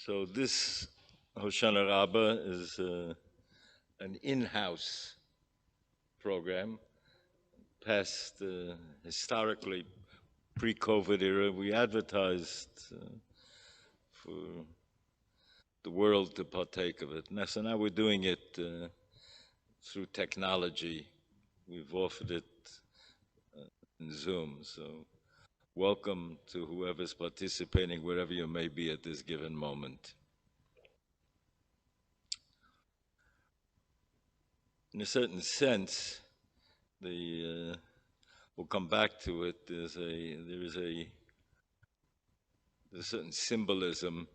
So this Hoshanah Rabbah is an in-house program. Past historically pre-COVID era, we advertised for the world to partake of it. So now we're doing it through technology. We've offered it in Zoom. So welcome to whoever's participating, wherever you may be at this given moment. In a certain sense, we'll come back to it. There's a certain symbolism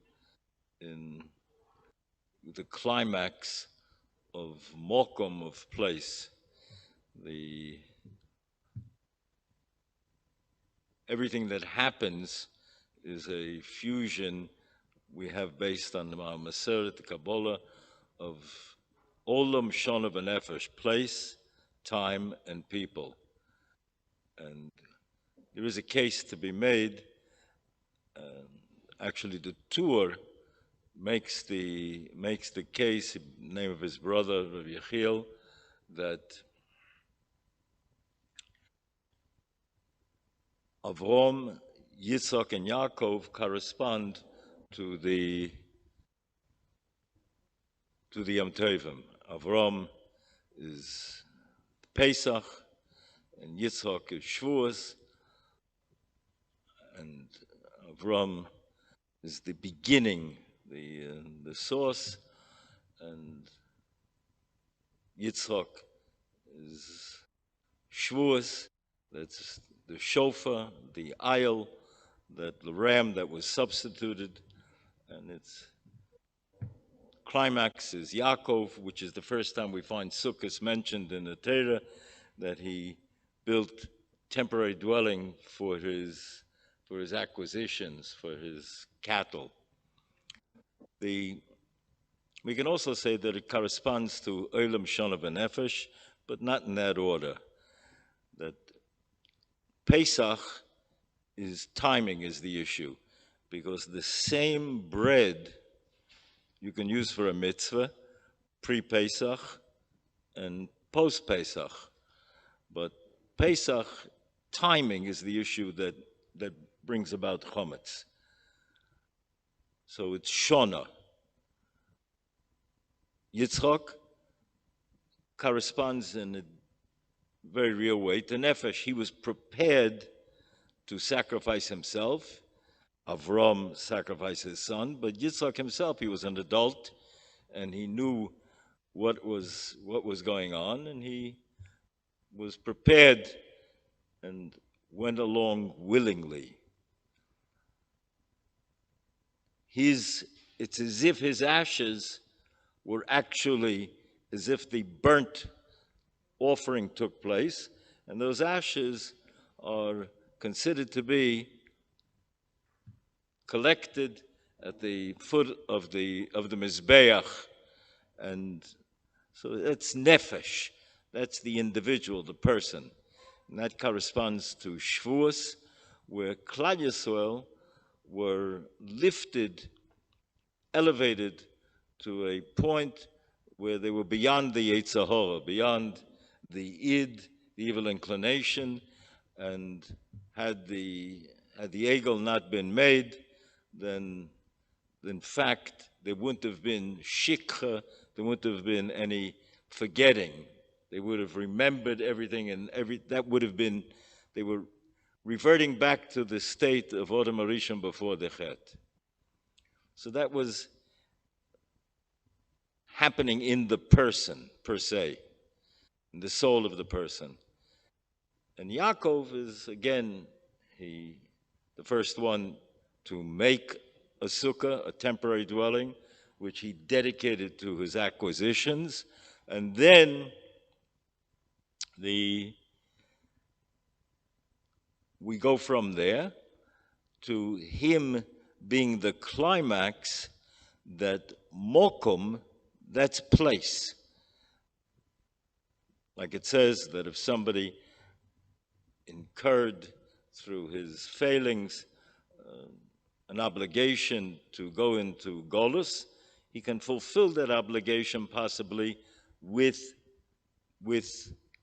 in the climax of mokum, of place. Everything that happens is a fusion we have based on our Maseret, the Kabbalah, of Olam Shona B'Nefesh, place, time, and people. And there is a case to be made. Actually, the tour makes the case, the name of his brother, Rav Yechiel, that Avram, Yitzhak, and Yaakov correspond to the Yom Tovim. Avram is Pesach, and Yitzhak is Shavuos, and Avram is the beginning, the source, and Yitzhak is Shavuos, that's the shofar, the ayil, the ram that was substituted, and its climax is Yaakov, which is the first time we find Sukkot mentioned in the Torah, that he built temporary dwelling for his acquisitions, for his cattle. We can also say that it corresponds to Olam Shona B'Nefesh, but not in that order. That Pesach timing is the issue, because the same bread you can use for a mitzvah, pre-Pesach and post-Pesach. But Pesach timing is the issue that brings about chometz. So it's Shona. Yitzchak corresponds in a very real way to Nefesh. He was prepared to sacrifice himself. Avram sacrificed his son, but Yitzchak himself, he was an adult, and he knew what was going on, and he was prepared and went along willingly. It's as if his ashes were actually as if the burnt offering took place, and those ashes are considered to be collected at the foot of the Mizbeach, and so that's nefesh, that's the individual, the person, and that corresponds to Shavuos, where Klal Yisrael were lifted, elevated to a point where they were beyond the Yetzer Hara, beyond the id, the evil inclination, and had the egel not been made, then in fact there wouldn't have been shikha, there wouldn't have been any forgetting. They would have remembered everything, and that would have been, they were reverting back to the state of Odom Harishon before the Chet. So that was happening in the person, per se, in the soul of the person. And Yaakov is, again, the first one to make a sukkah, a temporary dwelling, which he dedicated to his acquisitions. And then we go from there to him being the climax, that mokum, that's place. Like it says that if somebody incurred through his failings an obligation to go into Golus, he can fulfill that obligation possibly with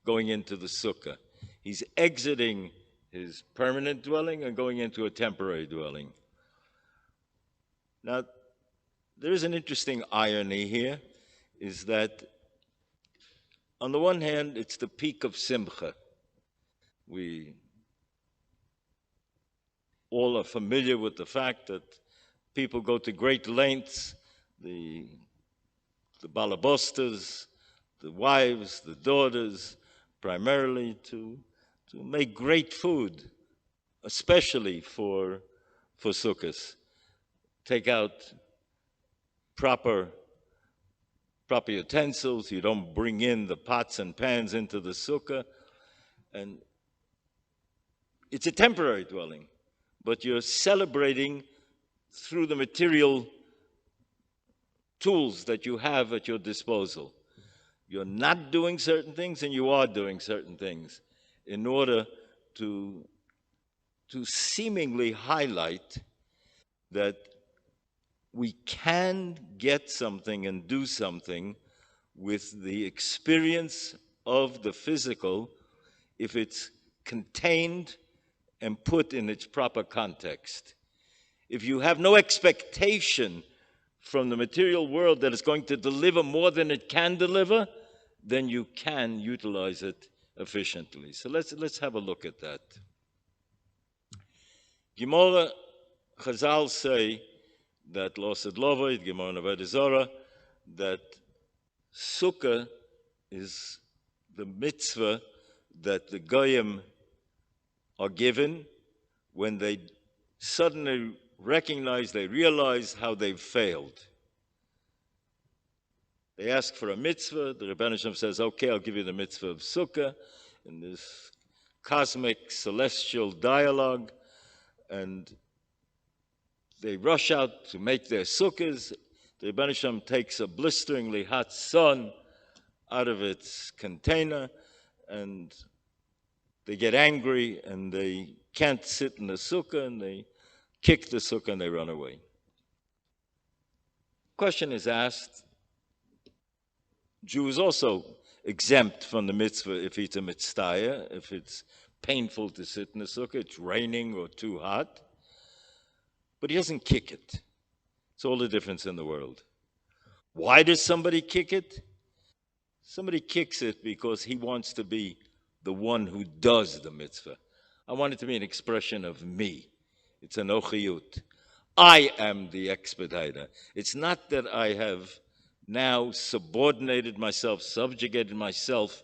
going into the sukkah. He's exiting his permanent dwelling and going into a temporary dwelling. Now, there is an interesting irony here, is that on the one hand, it's the peak of Simcha. We all are familiar with the fact that people go to great lengths, the balabostas, the wives, the daughters, primarily to make great food, especially for sukkahs. Take out proper utensils. You don't bring in the pots and pans into the sukkah. And it's a temporary dwelling, but you're celebrating through the material tools that you have at your disposal. You're not doing certain things and you are doing certain things in order to seemingly highlight that we can get something and do something with the experience of the physical if it's contained and put in its proper context. If you have no expectation from the material world that it's going to deliver more than it can deliver, then you can utilize it efficiently. So let's have a look at that. Gemara, Chazal say that Losed Lovoid, Gemara Avodah Zarah, that Sukkah is the mitzvah that the Goyim are given when they suddenly they realize how they've failed. They ask for a mitzvah, the Rebbeinu Shem says, okay, I'll give you the mitzvah of Sukkah, in this cosmic, celestial dialogue, and they rush out to make their sukkahs. The Rebbeinu Shem takes a blisteringly hot sun out of its container, and they get angry, and they can't sit in the sukkah, and they kick the sukkah, and they run away. Question is asked, Jew is also exempt from the mitzvah if it's a mitzvah, if it's painful to sit in the sukkah, it's raining or too hot, but he doesn't kick it. It's all the difference in the world. Why does somebody kick it? Somebody kicks it because he wants to be the one who does the mitzvah. I want it to be an expression of me. It's an ochiyut. I am the expediter. It's not that I have now subordinated myself, subjugated myself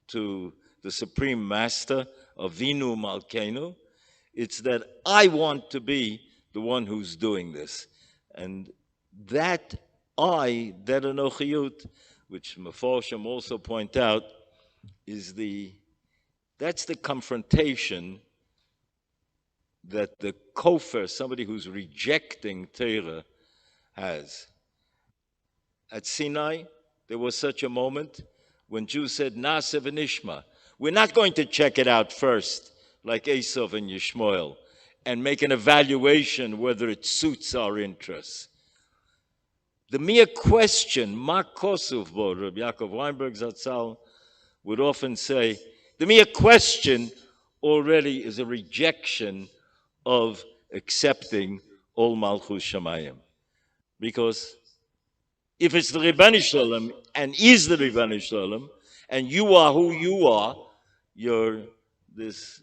to the supreme master, Avinu Malkeinu. It's that I want to be the one who's doing this. And that anochiyut, which Meforshim also point out, that's the confrontation that the kofar, somebody who's rejecting Torah, has. At Sinai, there was such a moment when Jews said, Na'aseh v'nishma. We're not going to check it out first, like Esav and Yishmael, and make an evaluation whether it suits our interests. The mere question, Ma kosuv bo, Rabbi Yaakov Weinberg Zatzal would often say, the mere question already is a rejection of accepting Ol Malchus Shamayim. Because if it's the Ribbani Shalom and is the Ribbani Shalom, and you are who you are, you're this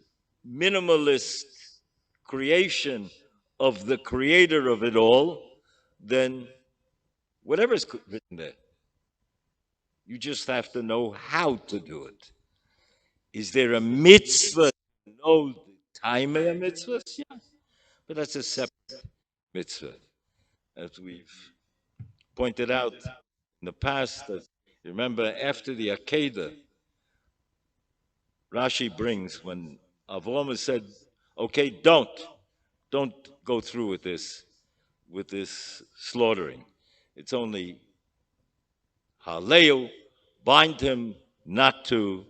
minimalist creation of the creator of it all, then whatever is written there, you just have to know how to do it. Is there a mitzvah to know the time of a mitzvah? Yeah, but that's a separate mitzvah. As we've pointed out in the past, that remember after the Akedah, Rashi brings when Avram said, okay, don't go through with this slaughtering. It's only Haleu, bind him not to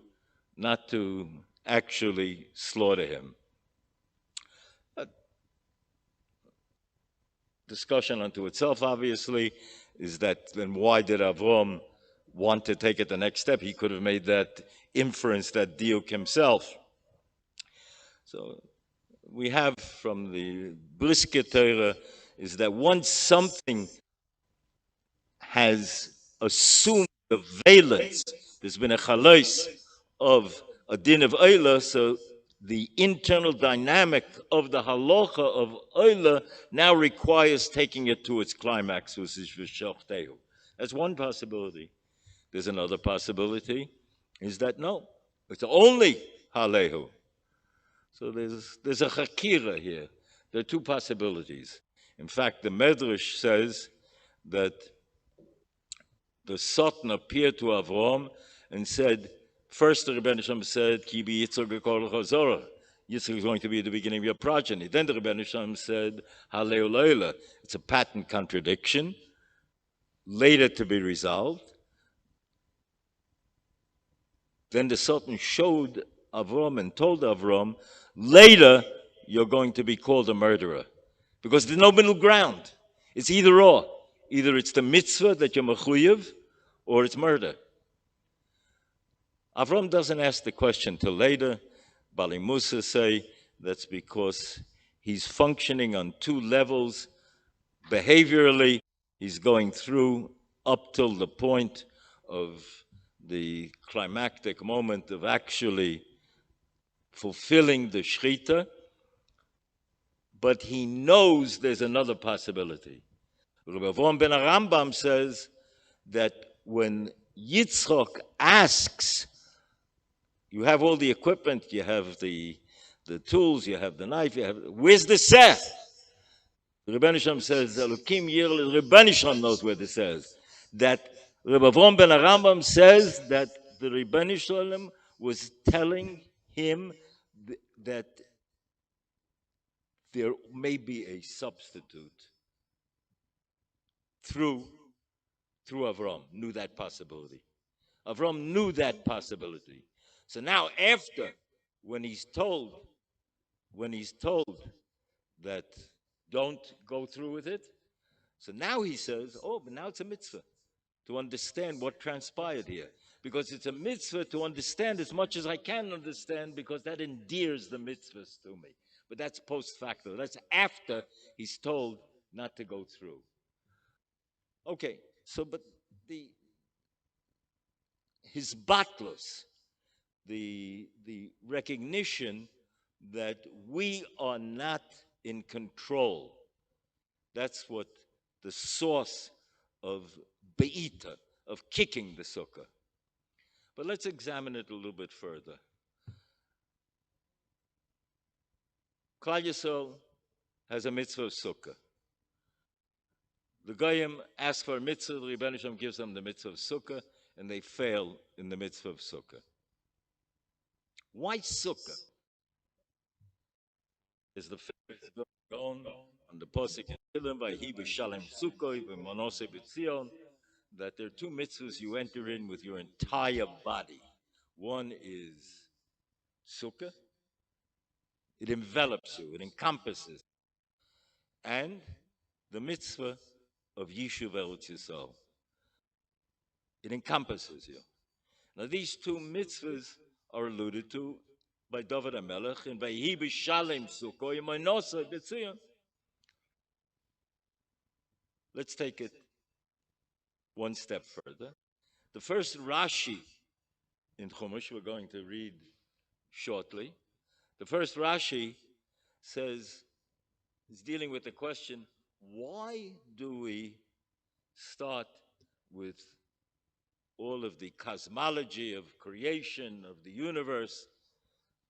actually slaughter him. discussion unto itself, obviously, is that then why did Avram want to take it the next step? He could have made that inference, that diuk himself. So we have from the Brisker Torah is that once something has assumed the valence, there's been a chalois of a din of Oila, so the internal dynamic of the halacha of Oila now requires taking it to its climax, which is v'shochteu. That's one possibility. There's another possibility, is that no, it's only halehu. So there's a chakira here. There are two possibilities. In fact, the Medrash says that the Satan appeared to Avram and said, first the Rebbeinu Shem said, Ki bi Yitzchak gekol chazorah. Yitzchak is going to be the beginning of your progeny. Then the Rebbeinu Shem said, Haleu leila. It's a patent contradiction, later to be resolved. Then the Satan showed Avram and told Avram, later you're going to be called a murderer. Because there's no middle ground. It's either or. Either it's the mitzvah that you're mechuyev, or it's murder. Avram doesn't ask the question till later. Bali Musa say that's because he's functioning on two levels. Behaviorally, he's going through up till the point of the climactic moment of actually fulfilling the shechita, but he knows there's another possibility. Rabbi Avram ben Arambam says that when Yitzchak asks, you have all the equipment, you have the tools, you have the knife, where's the seh? The Rebbeinu Shem says, Elokim Yirle, the Rebbeinu Shem knows where this says. That Rabbi Avram ben Arambam says that the Rebbeinu Shem was telling him that there may be a substitute through Avram, knew that possibility. Avram knew that possibility. So now after, when he's told that don't go through with it, so now he says, oh, but now it's a mitzvah to understand what transpired here. Because it's a mitzvah to understand as much as I can understand, because that endears the mitzvahs to me. But that's post facto. That's after he's told not to go through. Okay, so but his batlus, the recognition that we are not in control. That's what the source of be'ita, of kicking the sukkah. But let's examine it a little bit further. Klal Yisrael has a mitzvah of sukkah. The Goyim ask for a mitzvah, the Rebbeinu Shem gives them the mitzvah of sukkah, and they fail in the mitzvah of sukkah. Why sukkah? Is the fifth going on the posik in Tehillim by He b'Shalem Sukkoi b'Manose b'Tzion, that there are two mitzvahs you enter in with your entire body. One is sukkah; it envelops you, it encompasses, and the mitzvah of Yishuv Eretz Yisrael. It encompasses you. Now these two mitzvahs are alluded to by David HaMelech and by He b'Shalem Sukkoi b'Manose b'Tzion. Let's take it one step further. The first Rashi in Chumash we're going to read shortly. The first Rashi says, is dealing with the question, why do we start with all of the cosmology of creation, of the universe?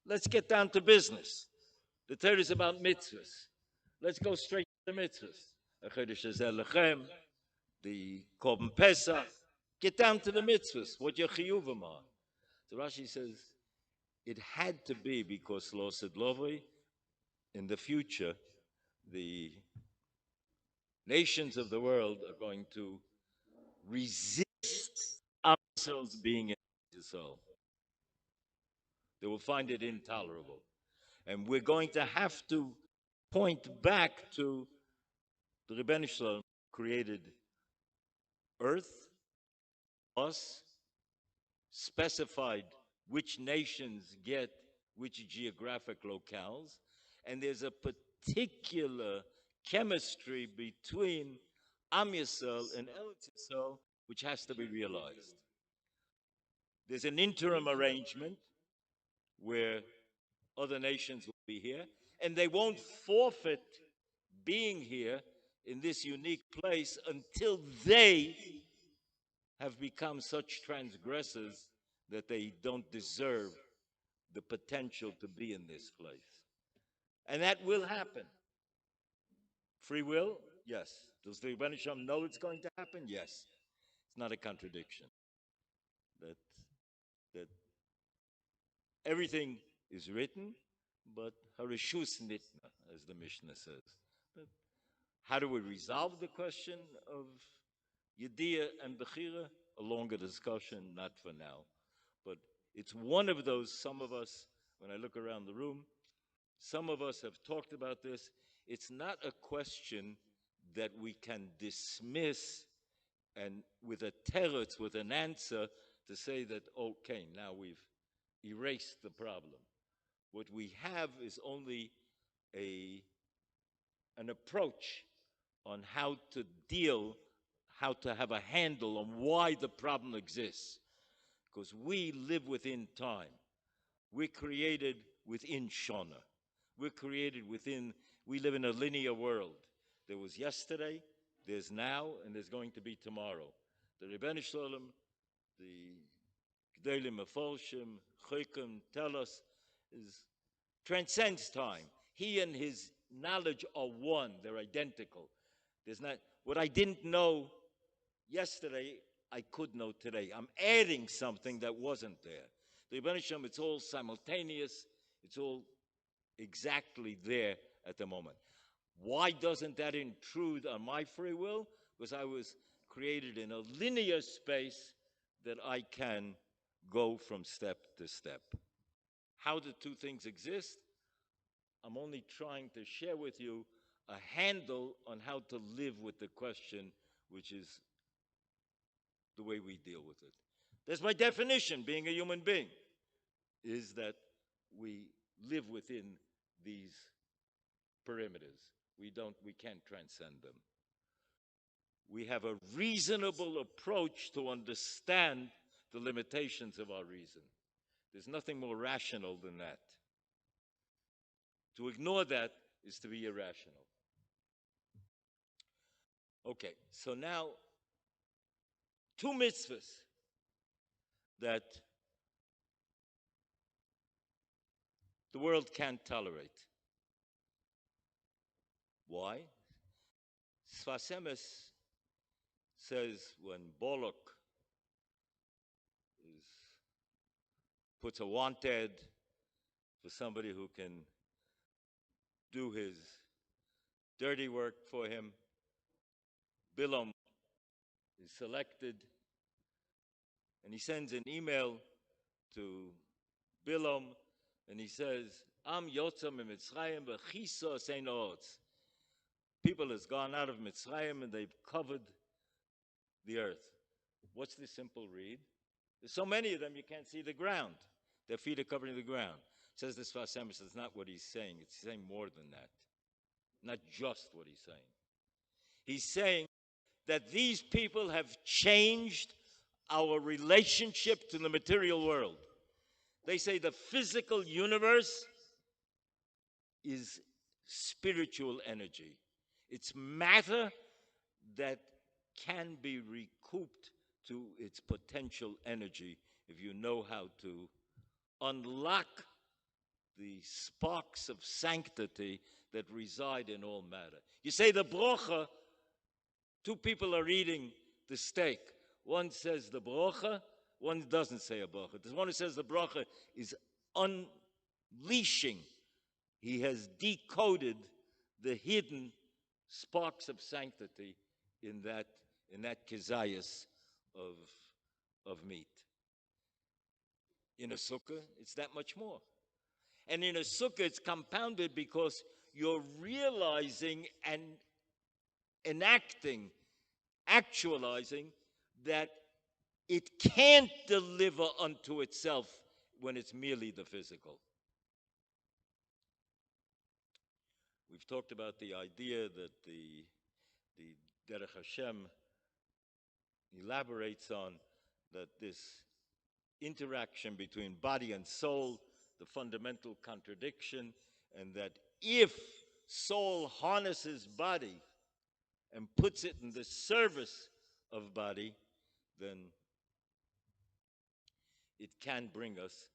Let's get down to business. The Torah is about mitzvahs. Let's go straight to the mitzvahs. The Korban Pesach. Get down to the mitzvahs, what your chiyuvim are. So Rashi says, it had to be because Lo Sedlovoi, in the future, the nations of the world are going to resist ourselves being in Israel. They will find it intolerable. And we're going to have to point back to The Rebbeinu Shalom created earth, us, specified which nations get which geographic locales, and there's a particular chemistry between Am Yisrael and Eretz Yisrael which has to be realized. There's an interim arrangement where other nations will be here, and they won't forfeit being here in this unique place until they have become such transgressors that they don't deserve the potential to be in this place. And that will happen. Free will? Yes. Does the Rebbeinu Shalom know it's going to happen? Yes. It's not a contradiction. That everything is written, but harishus nitna, as the Mishnah says. But how do we resolve the question of Yediyah and Bechira? A longer discussion, not for now. But it's one of those, some of us, when I look around the room, some of us have talked about this. It's not a question that we can dismiss and with a teretz, with an answer, to say that, okay, now we've erased the problem. What we have is only an approach on how to deal, how to have a handle on why the problem exists. Because we live within time. We're created within Shona. We're created within, we live in a linear world. There was yesterday, there's now, and there's going to be tomorrow. The Rebbeinu Shalom, the G'deilim Mefolshim, Chokim tell us, transcends time. He and his knowledge are one. They're identical. There's not, what I didn't know yesterday, I could know today. I'm adding something that wasn't there. The Rebbeinu Shalom, it's all simultaneous. It's all exactly there at the moment. Why doesn't that intrude on my free will? Because I was created in a linear space that I can go from step to step. How the two things exist, I'm only trying to share with you a handle on how to live with the question, which is the way we deal with it. That's my definition, being a human being, is that we live within these perimeters. We can't transcend them. We have a reasonable approach to understand the limitations of our reason. There's nothing more rational than that. To ignore that is to be irrational. Okay, so now, two mitzvahs that the world can't tolerate. Why? Sfas Emes says when Bollock puts a wanted for somebody who can do his dirty work for him, Bilam is selected, and he sends an email to Bilam, and he says, Am Yotzam Mitzrayim v'chiso sein oretz. People has gone out of Mitzrayim and they've covered the earth. What's the simple read? There's so many of them you can't see the ground. Their feet are covering the ground. Says this Sfas Emes, it's not what he's saying. It's saying more than that. Not just what he's saying. He's saying that these people have changed our relationship to the material world. They say the physical universe is spiritual energy. It's matter that can be recouped to its potential energy if you know how to unlock the sparks of sanctity that reside in all matter. You say the brocha, two people are eating the steak. One says the brocha, one doesn't say a brocha. There's one who says the brocha is unleashing. He has decoded the hidden sparks of sanctity in that kezias of meat. In a sukkah, it's that much more. And in a sukkah, it's compounded because you're realizing and enacting, actualizing, that it can't deliver unto itself when it's merely the physical. We've talked about the idea that the Derech Hashem elaborates on, that this interaction between body and soul, the fundamental contradiction, and that if soul harnesses body and puts it in the service of body, then it can bring us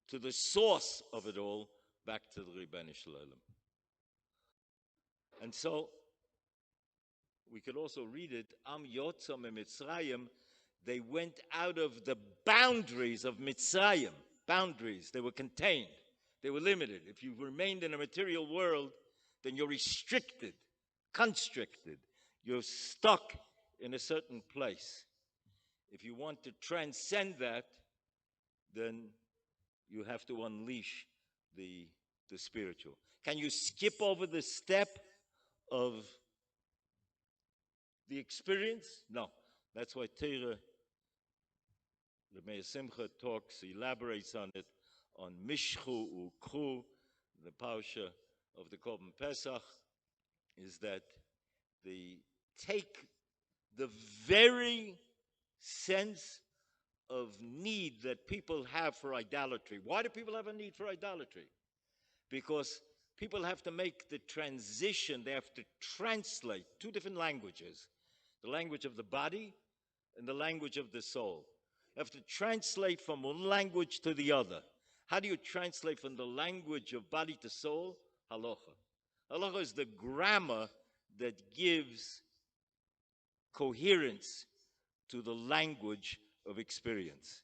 to the source of it all, back to the Ribono Shel Olam. And so we could also read it, Am Yotza Mitzrayim, they went out of the boundaries of Mitzrayim. Boundaries, they were contained, they were limited. If you remained in a material world, then you're restricted, constricted. You're stuck in a certain place. If you want to transcend that, then you have to unleash the spiritual. Can you skip over the step of the experience? No. That's why Torah, the Meir Simcha talks, elaborates on it, on Mishchu Ukru, the parsha of the Korban Pesach, is that they take the very sense of need that people have for idolatry. Why do people have a need for idolatry? Because people have to make the transition, they have to translate two different languages, the language of the body and the language of the soul. You have to translate from one language to the other. How do you translate from the language of body to soul? Halacha. Halacha is the grammar that gives coherence to the language of experience.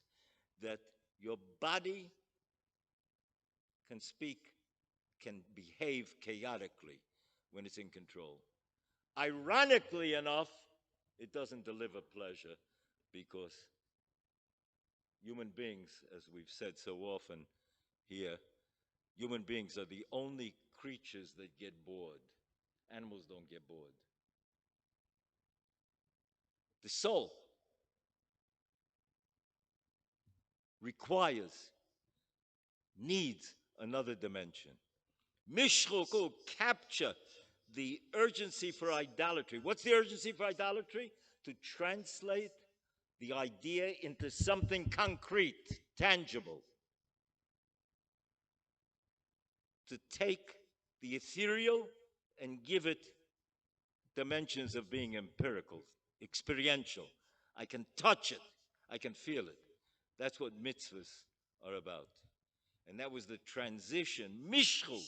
That your body can speak, can behave chaotically when it's in control. Ironically enough, it doesn't deliver pleasure, because human beings, as we've said so often here, human beings are the only creatures that get bored. Animals don't get bored. The soul requires, needs another dimension. Mishchuku, capture the urgency for idolatry. What's the urgency for idolatry? To translate the idea into something concrete, tangible. To take the ethereal and give it dimensions of being empirical, experiential. I can touch it, I can feel it. That's what mitzvahs are about. And that was the transition. Mishchu,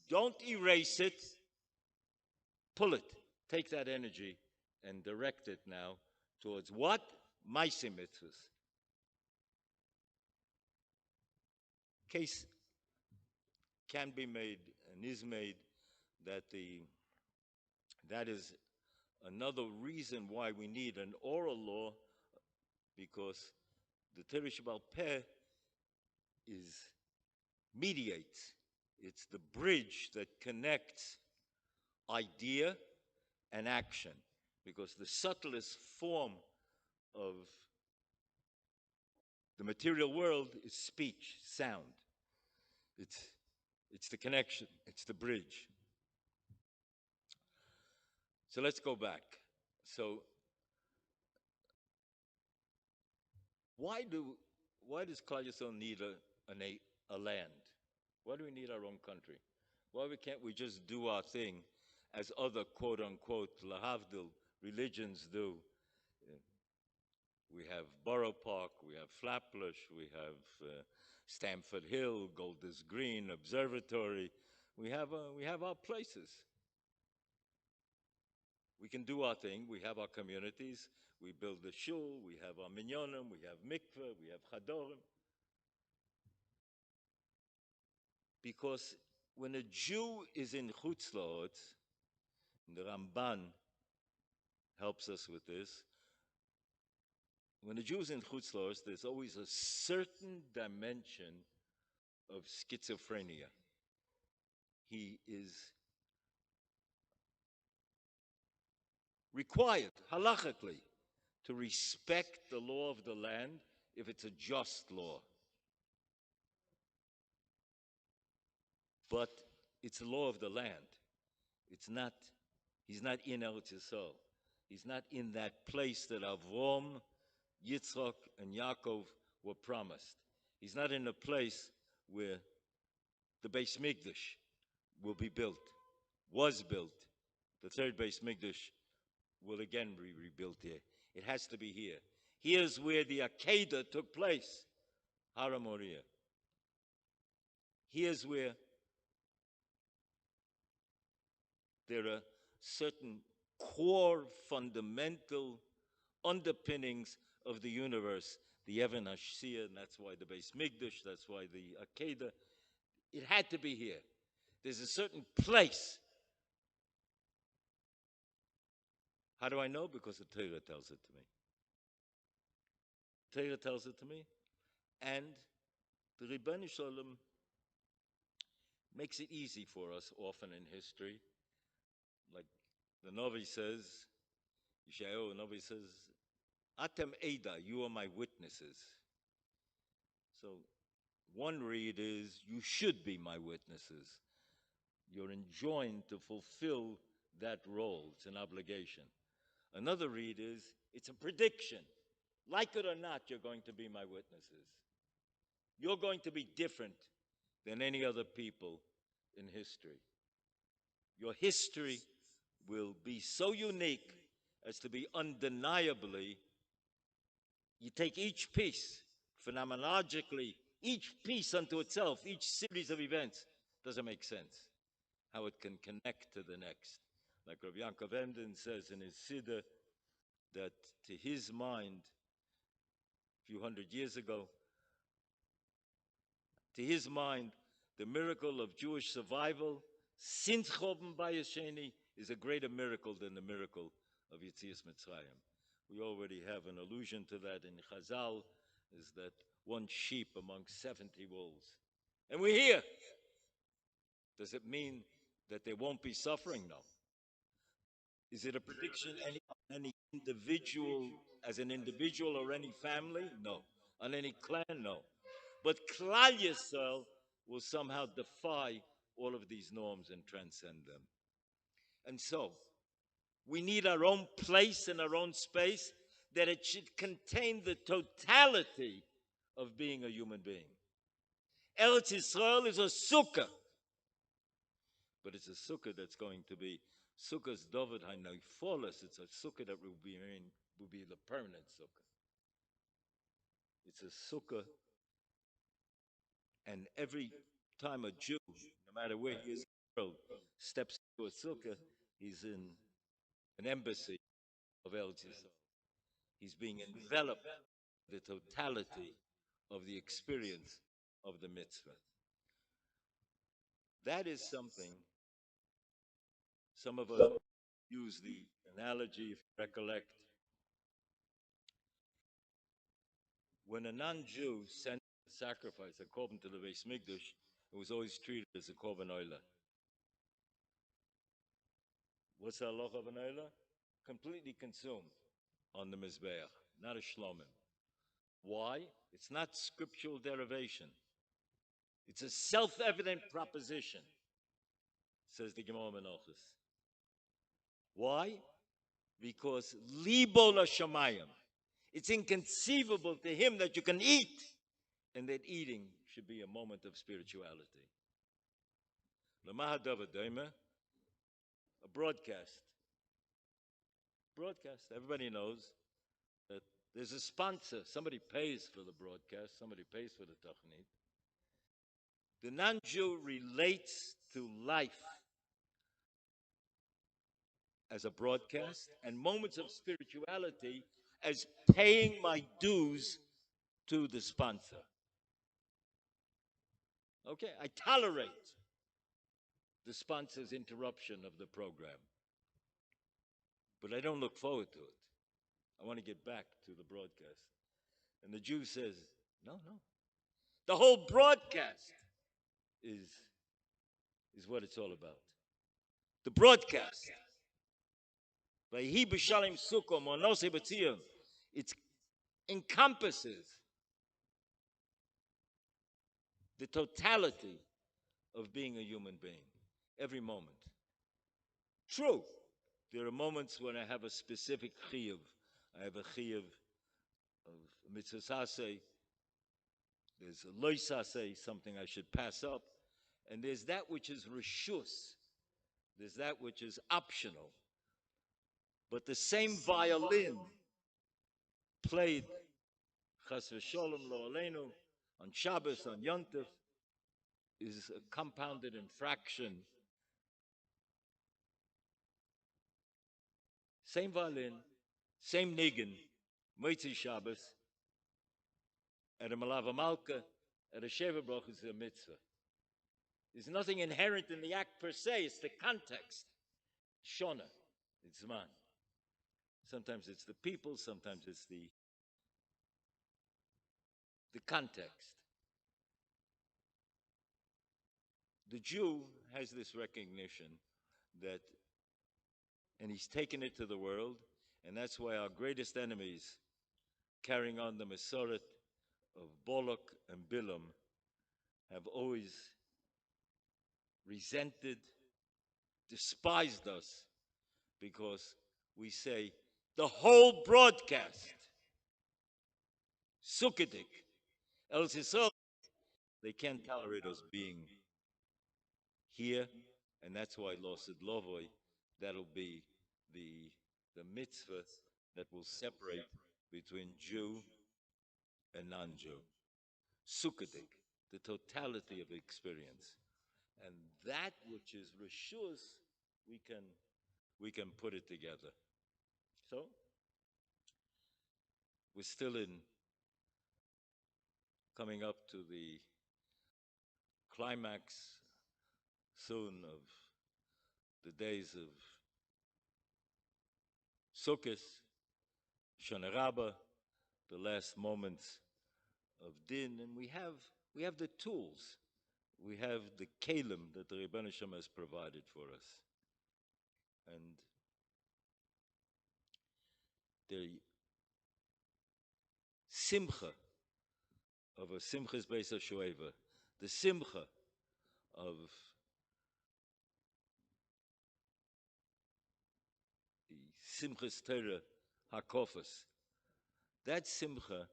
don't erase it, pull it. Take that energy and direct it now towards what? Ma'aseh mitzvahs. Case can be made and is made that that is another reason why we need an oral law, because the Torah Shebaal Peh mediates. It's the bridge that connects idea and action, because the subtlest form of the material world is speech, sound. It's the connection, it's the bridge. So let's go back. So why does Klal Yisrael need a land? Why do we need our own country? Why can't we just do our thing as other quote-unquote lahavdil religions do? We have Borough Park, we have Flatbush, we have Stamford Hill, Golders Green, Observatory. We have our places. We can do our thing. We have our communities. We build a shul. We have our minyanim. We have mikveh. We have chadorim. Because when a Jew is in Chutz La'aretz, and the Ramban helps us with this, when a Jew is in Chutz La'aretz, there's always a certain dimension of schizophrenia. He is required, halachically, to respect the law of the land if it's a just law. But it's the law of the land. It's not, he's not in Eretz Yisrael. He's not in that place that Avram, Yitzchak, and Yaakov were promised. He's not in a place where the Beis Mikdash will be built, was built. The third Beis Mikdash will again be rebuilt here. It has to be here. Here's where the Akedah took place, Har Moriah. Here's where there are certain core fundamental underpinnings of the universe, the Evan Hashia, and that's why the Beis Mikdash, that's why the Akedah. It had to be here. There's a certain place. How do I know? Because the Torah tells it to me. Torah tells it to me, and the Ribbon Shalom makes it easy for us often in history. Like the Novi says, Yeshayahu Novi says, Atem Eda, you are my witnesses. So one read is, you should be my witnesses. You're enjoined to fulfill that role. It's an obligation. Another read is, it's a prediction. Like it or not, you're going to be my witnesses. You're going to be different than any other people in history. Your history will be so unique as to be undeniably, you take each piece, phenomenologically, each piece unto itself, each series of events, doesn't make sense. How it can connect to the next. Like Rav Yankov Emden says in his Siddur, that to his mind, a few hundred years ago, to his mind, the miracle of Jewish survival since Choben Bayis Sheni is a greater miracle than the miracle of Yetzias Mitzrayim. We already have an allusion to that in Chazal, is that one sheep among 70 wolves. And we're here. Does it mean that there won't be suffering? No. Is it a prediction on any individual, as an individual or any family? No. On any clan? No. But Klal Yisrael will somehow defy all of these norms and transcend them. And so, we need our own place and our own space, that it should contain the totality of being a human being. Eretz Yisrael is a sukkah, but it's a sukkah that's going to be sukkah's David Hainaifolis. It's a sukkah that will be the permanent sukkah. It's a sukkah, and every time a Jew, no matter where he is in the world, steps into a sukkah, he's in an embassy of Eretz Yisrael. He's being enveloped in the totality of the experience of the mitzvah. That is something, some of us use the analogy, if you recollect, when a non-Jew sent a sacrifice, a korban to the Beis Mikdash, it was always treated as a korban oila. What's the halacha of an oila? Completely consumed on the Mizbeach, not a shlomim. Why? It's not scriptural derivation. It's a self-evident proposition, says the Gemara Menachos. Why? Because libo l'shamayim. It's inconceivable to him that you can eat, and that eating should be a moment of spirituality. A broadcast. Broadcast. Everybody knows that there's a sponsor. Somebody pays for the broadcast. Somebody pays for the tachnit. The non-Jew relates to life as a broadcast and moments of spirituality as paying my dues to the sponsor. Okay, I tolerate the sponsor's interruption of the program, but I don't look forward to it. I want to get back to the broadcast. And the Jew says, no. The whole broadcast is what it's all about. The broadcast. Vayhi b'shalem sukkah monosei b'tziyah. It encompasses the totality of being a human being, every moment. True, there are moments when I have a specific chiyuv. I have a chiyuv of mitzvah saseh. There's a loy saseh, something I should pass up. And there's that which is reshus. There's that which is optional. But the same violin played chas v'sholem lo aleinu on Shabbos, on Yontif, is compounded in fraction. Same violin, same niggin, Moitzi Shabbos, at a Malava Malka, at a Sheva Broch is a mitzvah. There's nothing inherent in the act per se, it's the context. Shona, it's man. Sometimes it's the people, sometimes it's the context. The Jew has this recognition that, and he's taken it to the world, and that's why our greatest enemies, carrying on the Masoret of Bolok and Bilam, have always resented, despised us, because we say the whole broadcast, Sukkadik, El Sisol, they can't tolerate us being here, and that's why Losid Lovoi, that'll be the mitzvah that will separate between Jew and non-Jew. Sukkadik, the totality of experience. And that which is Rishus, we can put it together. So we're still coming up to the climax soon of the days of Sukkot, Shana Rabbah, the last moments of Din, and we have the tools. We have the kalim that the Rebbeinu Shem has provided for us. And the simcha of a simchas beis HaShoeva, the simcha of the simchas Torah hakofas, that simcha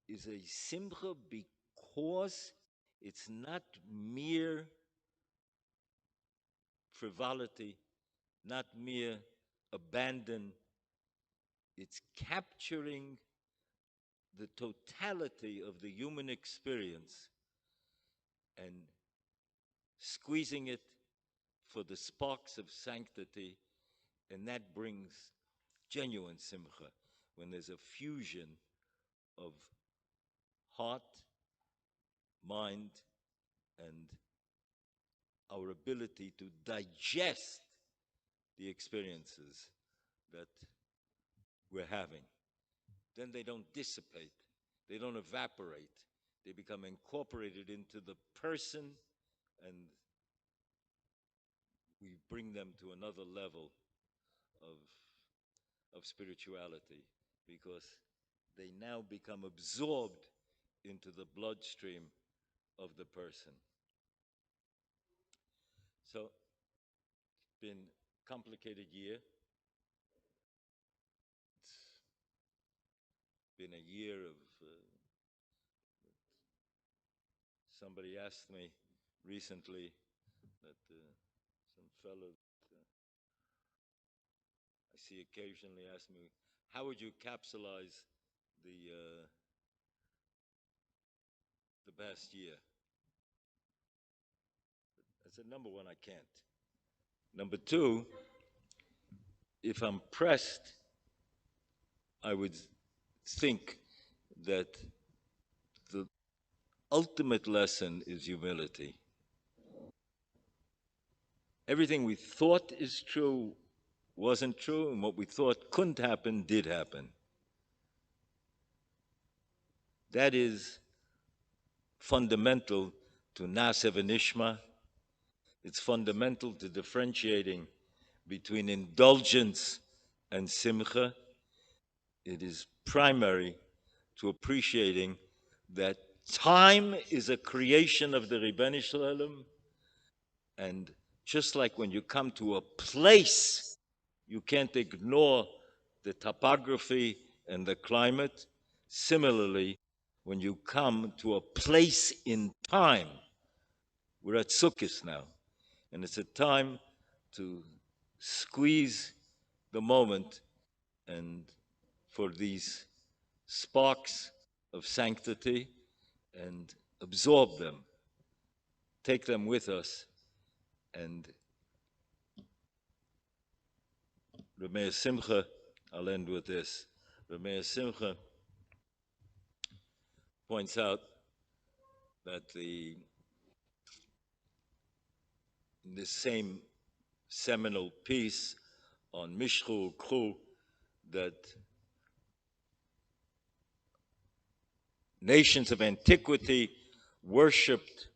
is a simcha because it's not mere frivolity, not mere abandon. It's capturing the totality of the human experience and squeezing it for the sparks of sanctity, and that brings genuine simcha, when there's a fusion of heart, mind, and our ability to digest the experiences that we're having. Then they don't dissipate, they don't evaporate, they become incorporated into the person, and we bring them to another level of spirituality, because they now become absorbed into the bloodstream of the person. So it's been a complicated year. It's been a year of somebody asked me recently that some fellow I see occasionally ask me, how would you capsulize the past year? I said, number one, I can't. Number two, if I'm pressed, I would think that the ultimate lesson is humility. Everything we thought is true wasn't true, and what we thought couldn't happen did happen. That is fundamental to Nasev and Ishma. It's fundamental to differentiating between indulgence and simcha, it is primary to appreciating that time is a creation of the Ribbon Shalom, and just like when you come to a place, you can't ignore the topography and the climate. Similarly, when you come to a place in time, we're at Sukkot now, and it's a time to squeeze the moment and for these sparks of sanctity and absorb them, take them with us. And Rameir Simcha, I'll end with this. Rameir Simcha points out that in this same seminal piece on Mishchu Kru, that nations of antiquity worshipped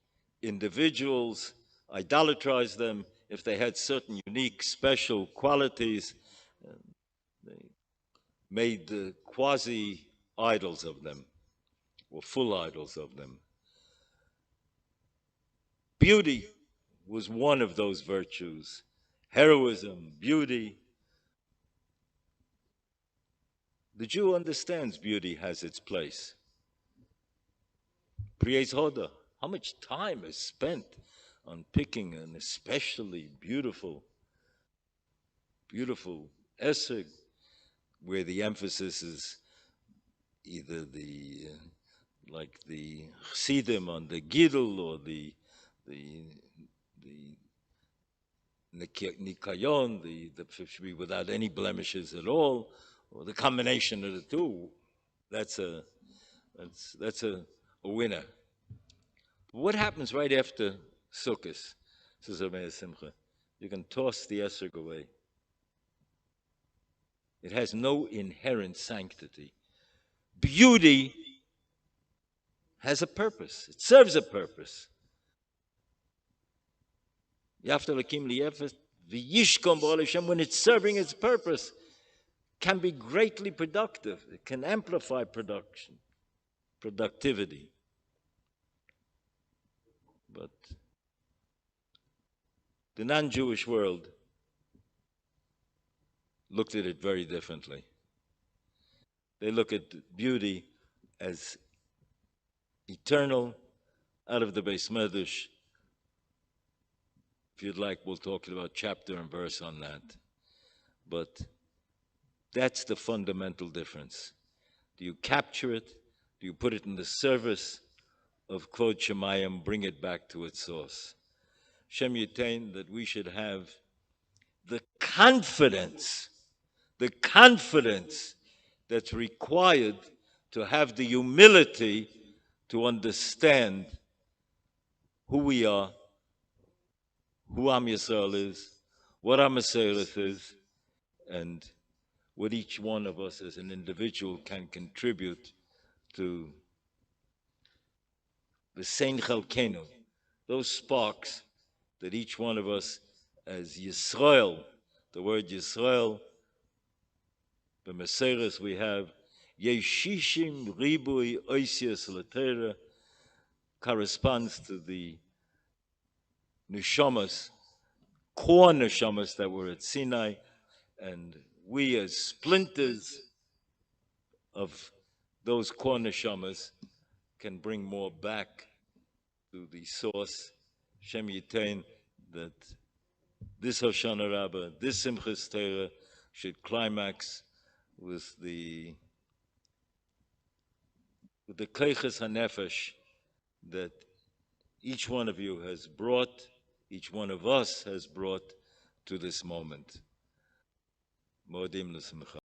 individuals, idolatrized them if they had certain unique, special qualities. They made the quasi-idols of them, or full idols of them. Beauty was one of those virtues. Heroism, beauty. The Jew understands beauty has its place. Priyez Hoda, how much time is spent on picking an especially beautiful essay where the emphasis is either like the Chassidim on the Gidul or the Nikayon, the should be without any blemishes at all, or the combination of the two. That's a winner. What happens right after Sukkot? Says Rameir Simcha. You can toss the esrog away. It has no inherent sanctity. Beauty has a purpose. It serves a purpose. When it's serving its purpose, can be greatly productive. It can amplify productivity. But the non-Jewish world looked at it very differently. They look at beauty as eternal, out of the Beis Medrash. If you'd like, we'll talk about chapter and verse on that. But that's the fundamental difference. Do you capture it? Do you put it in the service of Kvod Shemayim, bring it back to its source? Shem Yitain, that we should have the confidence that's required to have the humility to understand who we are, who Am Yisrael is, what Am Yisrael is, and what each one of us as an individual can contribute to the Sein Chalkenu, those sparks that each one of us as Yisrael, the word Yisrael, the Meseres we have, Yeshishim Ribui Oisias Latera, corresponds to the Neshamas, core Neshamas that were at Sinai, and we as splinters of those core Neshamas can bring more back to the source. Shem Yitain, that this Hoshanah Rabbah, this Simchas Torah should climax with the Keiches HaNefesh that each one of you has brought, each one of us has brought to this moment. Modim l'simcha.